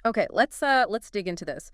Okay, let's dig into this.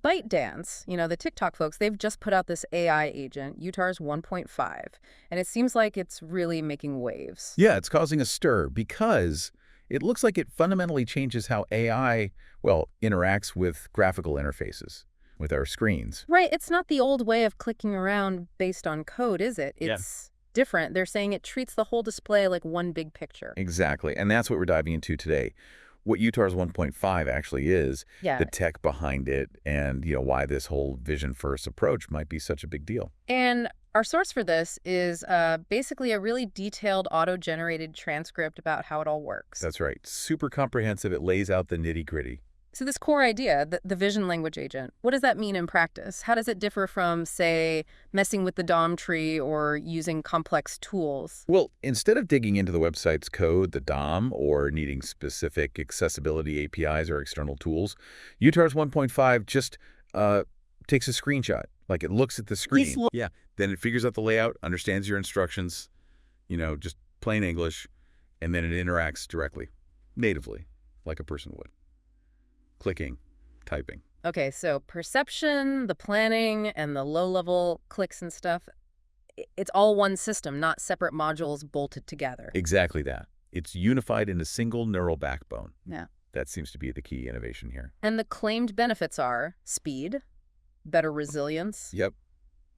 ByteDance, the TikTok folks, they've just put out this AI agent, UTAR's 1.5, and it seems like it's really making waves. Yeah, it's causing a stir because it looks like it fundamentally changes how AI, well, interacts with graphical interfaces, with our screens. Right, it's not the old way of clicking around based on code, is it? Yeah. It's different. They're saying it treats the whole display like one big picture. Exactly, and that's what we're diving into today. What UTAR's 1.5 actually is, Yeah. the tech behind it, and why this whole vision-first approach might be such a big deal. And our source for this is basically a really detailed auto-generated transcript about how it all works. That's right. Super comprehensive. It lays out the nitty-gritty. So this core idea, the vision language agent, what does that mean in practice? How does it differ from, say, messing with the DOM tree or using complex tools? Well, instead of digging into the website's code, the DOM, or needing specific accessibility APIs or external tools, UTAR's 1.5 just takes a screenshot. Like, it looks at the screen. Yeah. Then it figures out the layout, understands your instructions, just plain English, and then it interacts directly, natively, like a person would. Clicking, typing. Okay, so perception, the planning, and the low-level clicks and stuff, it's all one system, not separate modules bolted together. Exactly that. It's unified in a single neural backbone. Yeah. That seems to be the key innovation here. And the claimed benefits are speed, better resilience. Yep.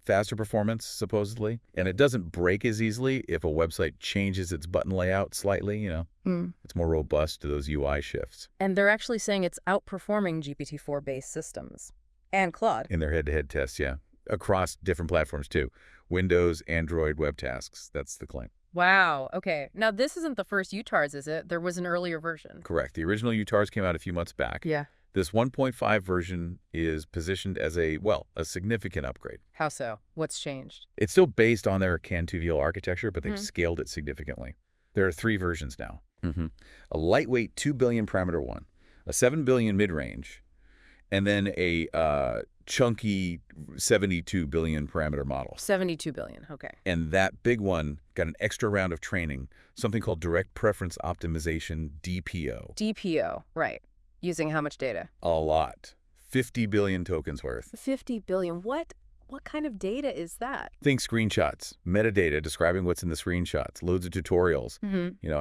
Faster performance, supposedly. And it doesn't break as easily if a website changes its button layout slightly, It's more robust to those UI shifts. And they're actually saying it's outperforming GPT-4-based systems. And Claude. In their head-to-head tests, yeah. Across different platforms, too. Windows, Android, web tasks. That's the claim. Wow, okay. Now, this isn't the first UTARs, is it? There was an earlier version. Correct. The original UTARs came out a few months back. Yeah. This 1.5 version is positioned as a significant upgrade. How so? What's changed? It's still based on their Can2VL architecture, but they've scaled it significantly. There are 3 versions now. A lightweight 2 billion parameter one, a 7 billion mid-range, and then a chunky 72 billion parameter model. 72 billion, okay. And that big one got an extra round of training, something called direct preference optimization, DPO. DPO, right. Using how much data? A lot. 50 billion tokens worth. 50 billion. What kind of data is that? Think screenshots, metadata describing what's in the screenshots, loads of tutorials,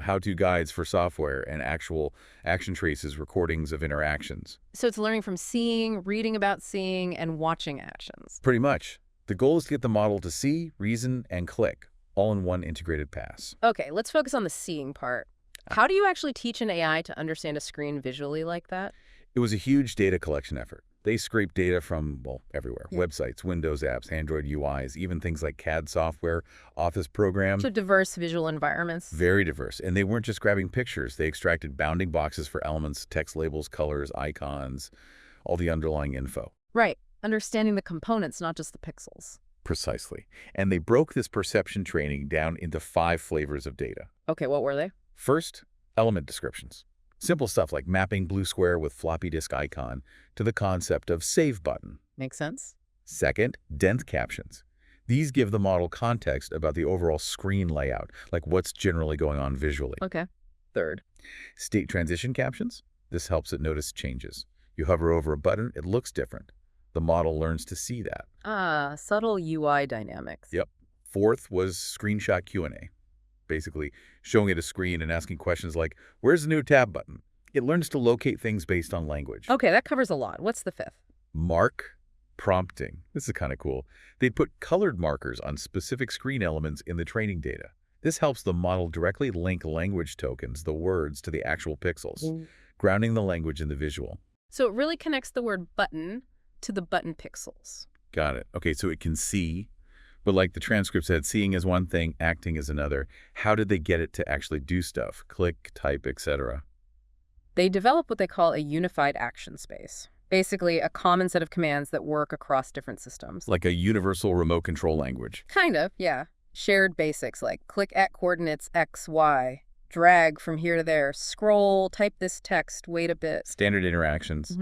how-to guides for software, and actual action traces, recordings of interactions. So it's learning from seeing, reading about seeing, and watching actions. Pretty much. The goal is to get the model to see, reason, and click, all in one integrated pass. Okay, let's focus on the seeing part. How do you actually teach an AI to understand a screen visually like that? It was a huge data collection effort. They scraped data from, everywhere. Yeah. Websites, Windows apps, Android UIs, even things like CAD software, Office programs. So diverse visual environments. Very diverse. And they weren't just grabbing pictures. They extracted bounding boxes for elements, text labels, colors, icons, all the underlying info. Right. Understanding the components, not just the pixels. Precisely. And they broke this perception training down into 5 flavors of data. Okay, what were they? First, element descriptions. Simple stuff like mapping blue square with floppy disk icon to the concept of save button. Makes sense. Second, dense captions. These give the model context about the overall screen layout, like what's generally going on visually. Okay. Third. State transition captions. This helps it notice changes. You hover over a button, it looks different. The model learns to see that. Ah, subtle UI dynamics. Yep. Fourth was screenshot Q&A. Basically showing it a screen and asking questions like, where's the new tab button? It learns to locate things based on language. Okay, that covers a lot. What's the fifth? Mark prompting. This is kind of cool. They'd put colored markers on specific screen elements in the training data. This helps the model directly link language tokens, the words, to the actual pixels, grounding the language in the visual. So it really connects the word button to the button pixels. Got it. Okay, so it can see. But like the transcript said, seeing is one thing, acting is another. How did they get it to actually do stuff? Click, type, etc. They develop what they call a unified action space. Basically, a common set of commands that work across different systems. Like a universal remote control language. Kind of, yeah. Shared basics like click at coordinates X, Y, drag from here to there, scroll, type this text, wait a bit. Standard interactions.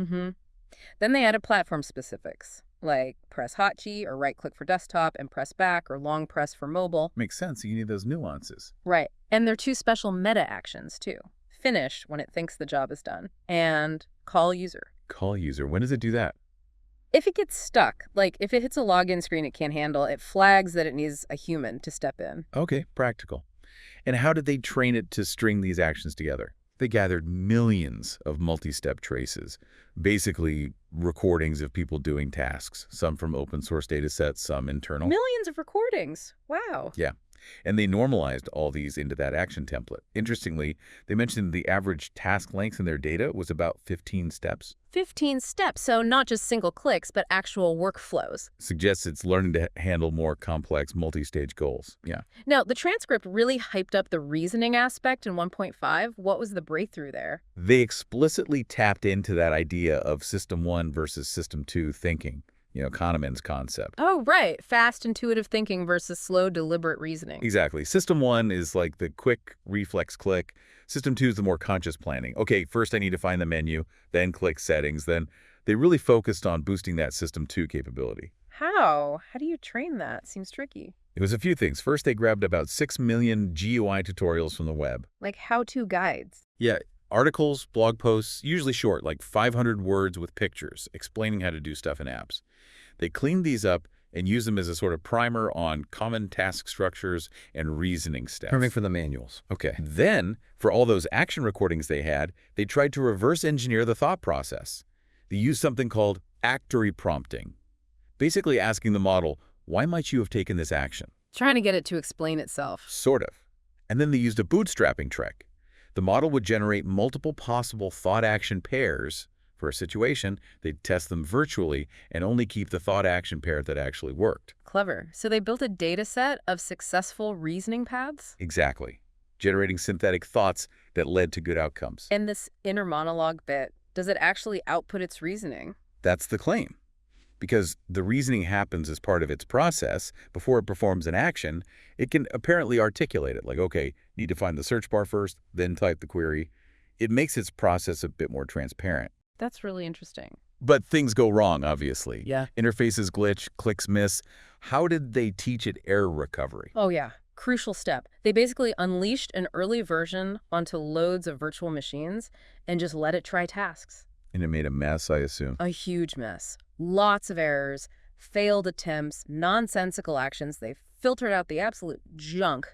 Then they added platform specifics, like press hotkey or right-click for desktop and press back or long press for mobile. Makes sense. You need those nuances. Right. And there are 2 special meta actions, too. finish when it thinks the job is done, and call user. Call user. When does it do that? If it gets stuck, like if it hits a login screen it can't handle, it flags that it needs a human to step in. Okay, practical. And how did they train it to string these actions together? They gathered millions of multi-step traces, basically recordings of people doing tasks, some from open source data sets, some internal. Millions of recordings. Wow. Yeah. And they normalized all these into that action template. Interestingly, they mentioned the average task length in their data was about 15 steps. 15 steps, so not just single clicks, but actual workflows. Suggests it's learning to handle more complex multi-stage goals. Yeah. Now, the transcript really hyped up the reasoning aspect in 1.5. What was the breakthrough there? They explicitly tapped into that idea of System 1 versus System 2 thinking, Kahneman's concept. Oh, right. Fast, intuitive thinking versus slow, deliberate reasoning. Exactly. System 1 is like the quick reflex click. System 2 is the more conscious planning. Okay, first I need to find the menu, then click settings. Then they really focused on boosting that System 2 capability. How? How do you train that? Seems tricky. It was a few things. First, they grabbed about 6 million GUI tutorials from the web. Like how-to guides. Yeah, articles, blog posts, usually short, like 500 words with pictures, explaining how to do stuff in apps. They cleaned these up and used them as a sort of primer on common task structures and reasoning steps. Perfect for the manuals. Okay. Then, for all those action recordings they had, they tried to reverse engineer the thought process. They used something called actory prompting, basically asking the model, why might you have taken this action? Trying to get it to explain itself. Sort of. And then they used a bootstrapping trick. The model would generate multiple possible thought-action pairs. For a situation, they'd test them virtually and only keep the thought-action pair that actually worked. Clever. So they built a data set of successful reasoning paths? Exactly. Generating synthetic thoughts that led to good outcomes. And this inner monologue bit, does it actually output its reasoning? That's the claim. Because the reasoning happens as part of its process, before it performs an action, it can apparently articulate it. Like, okay, need to find the search bar first, then type the query. It makes its process a bit more transparent. That's really interesting. But things go wrong, obviously. Yeah. Interfaces glitch, clicks miss. How did they teach it error recovery? Oh, yeah. Crucial step. They basically unleashed an early version onto loads of virtual machines and just let it try tasks. And it made a mess, I assume. A huge mess. Lots of errors, failed attempts, nonsensical actions. They filtered out the absolute junk,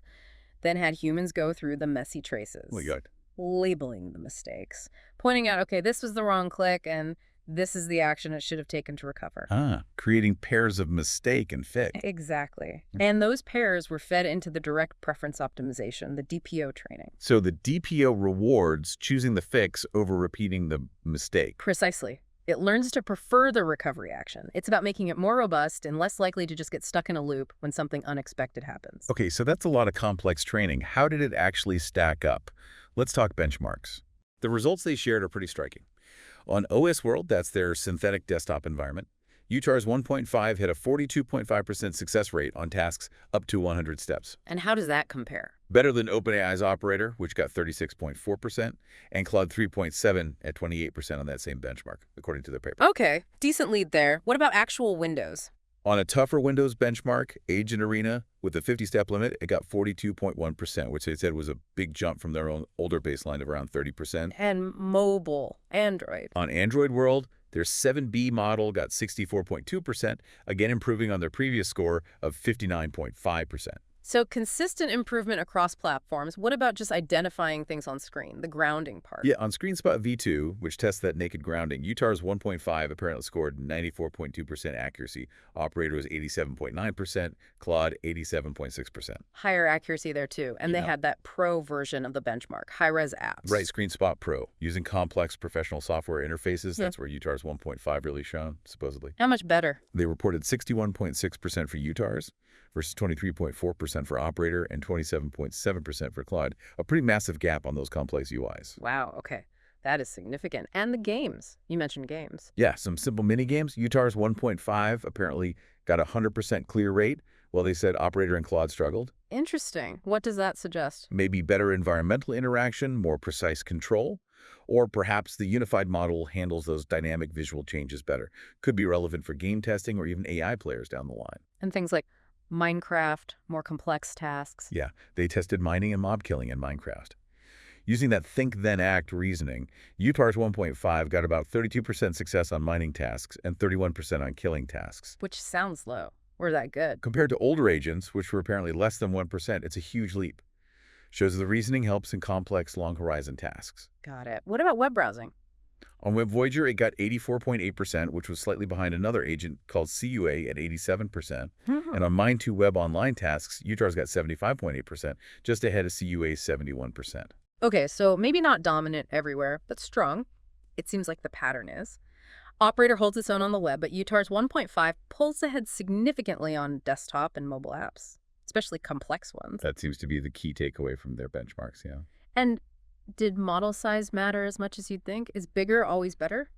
then had humans go through the messy traces. Oh my God. Labeling the mistakes, pointing out, okay, this was the wrong click and this is the action it should have taken to recover. Creating pairs of mistake and fix. Exactly. And those pairs were fed into the direct preference optimization, the DPO training. So the DPO rewards choosing the fix over repeating the mistake. Precisely. It learns to prefer the recovery action. It's about making it more robust and less likely to just get stuck in a loop when something unexpected happens. Okay, so that's a lot of complex training. How did it actually stack up? Let's talk benchmarks. The results they shared are pretty striking. On OS World, that's their synthetic desktop environment, UTAR's 1.5 hit a 42.5% success rate on tasks up to 100 steps. And how does that compare? Better than OpenAI's Operator, which got 36.4%, and Claude 3.7 at 28% on that same benchmark, according to their paper. Okay, decent lead there. What about actual Windows? On a tougher Windows benchmark, Agent Arena, with a 50-step limit, it got 42.1%, which they said was a big jump from their own older baseline of around 30%. And mobile, Android. On Android World, their 7B model got 64.2%, again improving on their previous score of 59.5%. So consistent improvement across platforms. What about just identifying things on screen, the grounding part? Yeah, on ScreenSpot V2, which tests that naked grounding, UTAR's 1.5 apparently scored 94.2% accuracy. Operator was 87.9%, Claude 87.6%. Higher accuracy there too. And they had that pro version of the benchmark, high-res apps. Right, ScreenSpot Pro. Using complex professional software interfaces, that's where UTAR's 1.5 really shone, supposedly. How much better? They reported 61.6% for UTAR's versus 23.4% for Operator and 27.7% for Claude. A pretty massive gap on those complex UIs. Wow, okay. That is significant. And the games. You mentioned games. Yeah, some simple mini games. UTAR's 1.5 apparently got a 100% clear rate, while they said Operator and Claude struggled. Interesting. What does that suggest? Maybe better environmental interaction, more precise control, or perhaps the unified model handles those dynamic visual changes better. Could be relevant for game testing or even AI players down the line. And things like Minecraft, more complex tasks. Yeah, they tested mining and mob killing in Minecraft. Using that think-then-act reasoning, UTAR's 1.5 got about 32% success on mining tasks and 31% on killing tasks. Which sounds low. Or that good. Compared to older agents, which were apparently less than 1%, it's a huge leap. Shows the reasoning helps in complex, long-horizon tasks. Got it. What about web browsing? On Web Voyager, it got 84.8%, which was slightly behind another agent called CUA at 87%. And on Mine2 Web Online tasks, UTAR's got 75.8%, just ahead of CUA's 71%. Okay, so maybe not dominant everywhere, but strong. It seems like the pattern is. Operator holds its own on the web, but UTAR's 1.5 pulls ahead significantly on desktop and mobile apps, especially complex ones. That seems to be the key takeaway from their benchmarks, yeah. And did model size matter as much as you'd think? Is bigger always better?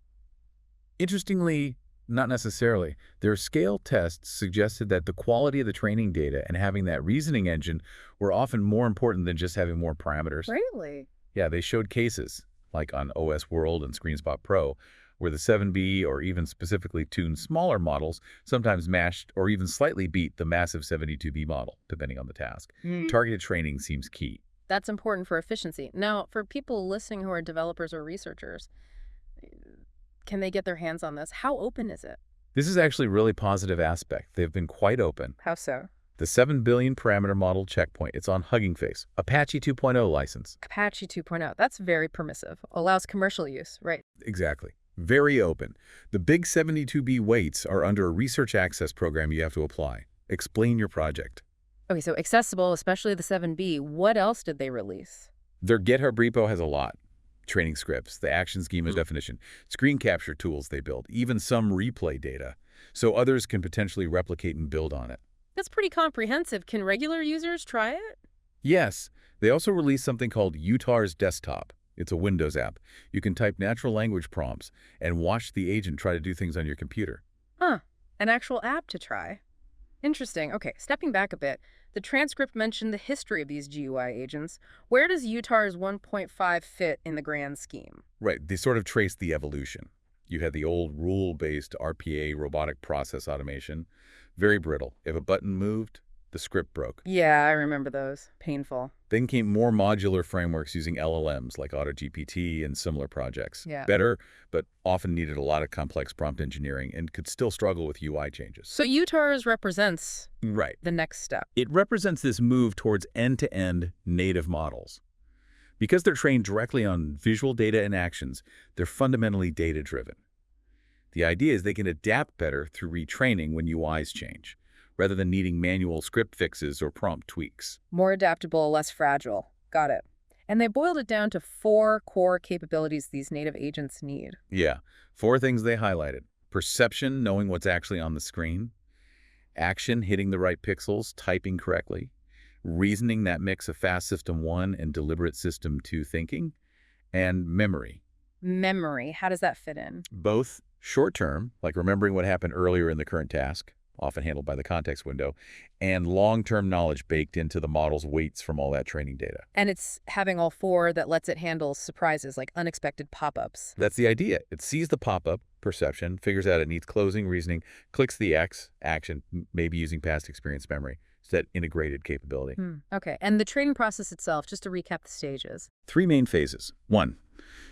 Interestingly, not necessarily. Their scale tests suggested that the quality of the training data and having that reasoning engine were often more important than just having more parameters. Really? Yeah, they showed cases, like on OS World and ScreenSpot Pro, where the 7B or even specifically tuned smaller models sometimes matched or even slightly beat the massive 72B model, depending on the task. Targeted training seems key. That's important for efficiency. Now, for people listening who are developers or researchers, can they get their hands on this? How open is it? This is actually a really positive aspect. They've been quite open. How so? The 7 billion parameter model checkpoint, it's on Hugging Face, Apache 2.0 license. Apache 2.0, that's very permissive. Allows commercial use, right? Exactly. Very open. The big 72B weights are under a research access program you have to apply. Explain your project. Okay, so accessible, especially the 7B. What else did they release? Their GitHub repo has a lot. Training scripts, the action schema definition, screen capture tools they build, even some replay data, so others can potentially replicate and build on it. That's pretty comprehensive. Can regular users try it? Yes. They also released something called UTAR's Desktop. It's a Windows app. You can type natural language prompts and watch the agent try to do things on your computer. Huh. An actual app to try. Interesting. Okay, stepping back a bit, the transcript mentioned the history of these GUI agents. Where does UTAR's 1.5 fit in the grand scheme? Right. They sort of trace the evolution. You had the old rule-based RPA, robotic process automation. Very brittle. If a button moved, the script broke. Yeah, I remember those. Painful. Then came more modular frameworks using LLMs like AutoGPT and similar projects. Yeah. Better, but often needed a lot of complex prompt engineering and could still struggle with UI changes. So UTAR's represents Right. the next step. It represents this move towards end-to-end native models. Because they're trained directly on visual data and actions, they're fundamentally data-driven. The idea is they can adapt better through retraining when UIs change, rather than needing manual script fixes or prompt tweaks. More adaptable, less fragile. Got it. And they boiled it down to 4 core capabilities these native agents need. Yeah, 4 things they highlighted. Perception, knowing what's actually on the screen. Action, hitting the right pixels, typing correctly. Reasoning, that mix of fast system 1 and deliberate system 2 thinking. And memory. Memory, how does that fit in? Both short-term, like remembering what happened earlier in the current task, often handled by the context window, and long-term knowledge baked into the model's weights from all that training data. And it's having all 4 that lets it handle surprises like unexpected pop-ups. That's the idea. It sees the pop-up, perception, figures out it needs closing, reasoning, clicks the X, action, maybe using past experience memory. It's that integrated capability. Okay, and the training process itself, just to recap the stages. 3 main phases. 1,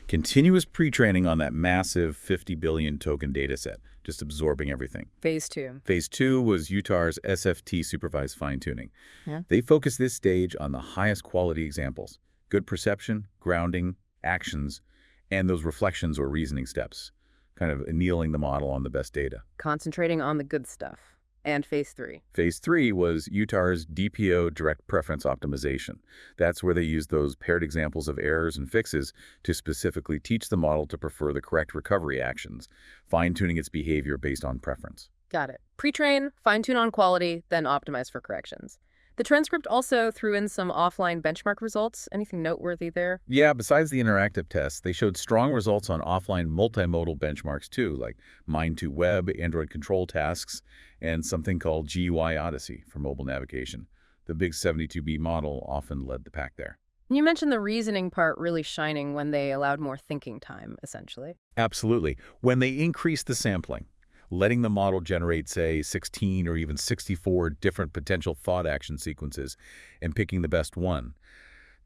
continuous pre-training on that massive 50 billion token data set, just absorbing everything. Phase 2. Phase 2 was UTAR's SFT supervised fine-tuning. Yeah. They focused this stage on the highest quality examples, good perception, grounding, actions, and those reflections or reasoning steps, kind of annealing the model on the best data. Concentrating on the good stuff. And phase 3. Phase 3 was UTAR's DPO direct preference optimization. That's where they used those paired examples of errors and fixes to specifically teach the model to prefer the correct recovery actions, fine-tuning its behavior based on preference. Got it. Pre-train, fine-tune on quality, then optimize for corrections. The transcript also threw in some offline benchmark results. Anything noteworthy there? Yeah, besides the interactive tests, they showed strong results on offline multimodal benchmarks too, like Mine2 Web, Android control tasks, and something called GUI Odyssey for mobile navigation. The big 72B model often led the pack there. You mentioned the reasoning part really shining when they allowed more thinking time, essentially. Absolutely. When they increased the sampling, letting the model generate, say, 16 or even 64 different potential thought action sequences and picking the best one,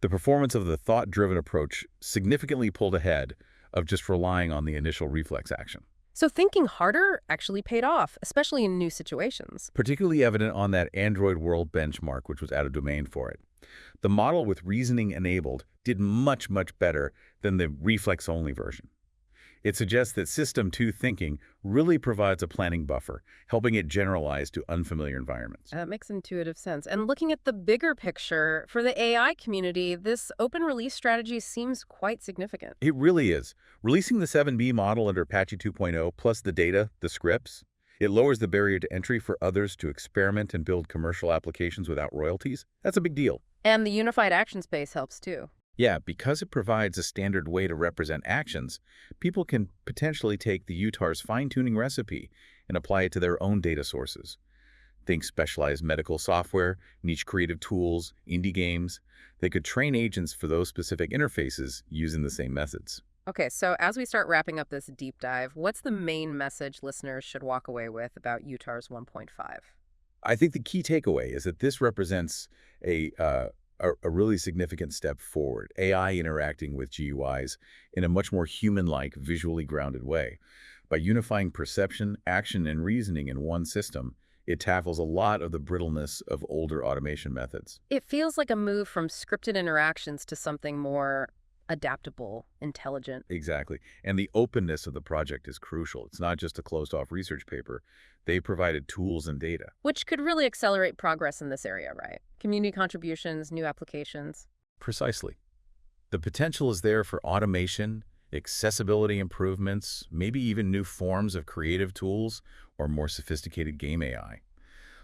The performance of the thought-driven approach significantly pulled ahead of just relying on the initial reflex action. So thinking harder actually paid off, especially in new situations. Particularly evident on that Android World benchmark, which was out of domain for it. The model with reasoning enabled did much, much better than the reflex-only version. It suggests that System 2 thinking really provides a planning buffer, helping it generalize to unfamiliar environments. That makes intuitive sense. And looking at the bigger picture, for the AI community, this open release strategy seems quite significant. It really is. Releasing the 7B model under Apache 2.0 plus the data, the scripts, it lowers the barrier to entry for others to experiment and build commercial applications without royalties. That's a big deal. And the unified action space helps too. Yeah, because it provides a standard way to represent actions, people can potentially take the UTAR's fine-tuning recipe and apply it to their own data sources. Think specialized medical software, niche creative tools, indie games. They could train agents for those specific interfaces using the same methods. Okay, so as we start wrapping up this deep dive, what's the main message listeners should walk away with about UTAR's 1.5? I think the key takeaway is that this represents a really significant step forward, AI interacting with GUIs in a much more human-like, visually grounded way. By unifying perception, action, and reasoning in one system, it tackles a lot of the brittleness of older automation methods. It feels like a move from scripted interactions to something more adaptable, intelligent. Exactly. And the openness of the project is crucial. It's not just a closed-off research paper. They provided tools and data. Which could really accelerate progress in this area, right? Community contributions, new applications. Precisely. The potential is there for automation, accessibility improvements, maybe even new forms of creative tools or more sophisticated game AI.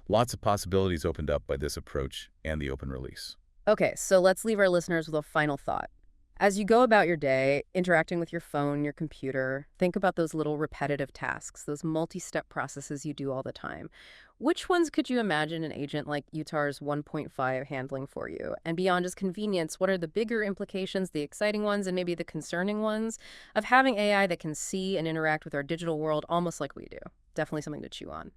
Lots of possibilities opened up by this approach and the open release. Okay, so let's leave our listeners with a final thought. As you go about your day, interacting with your phone, your computer, think about those little repetitive tasks, those multi-step processes you do all the time. Which ones could you imagine an agent like UTAR's 1.5 handling for you? And beyond just convenience, what are the bigger implications, the exciting ones, and maybe the concerning ones of having AI that can see and interact with our digital world almost like we do? Definitely something to chew on.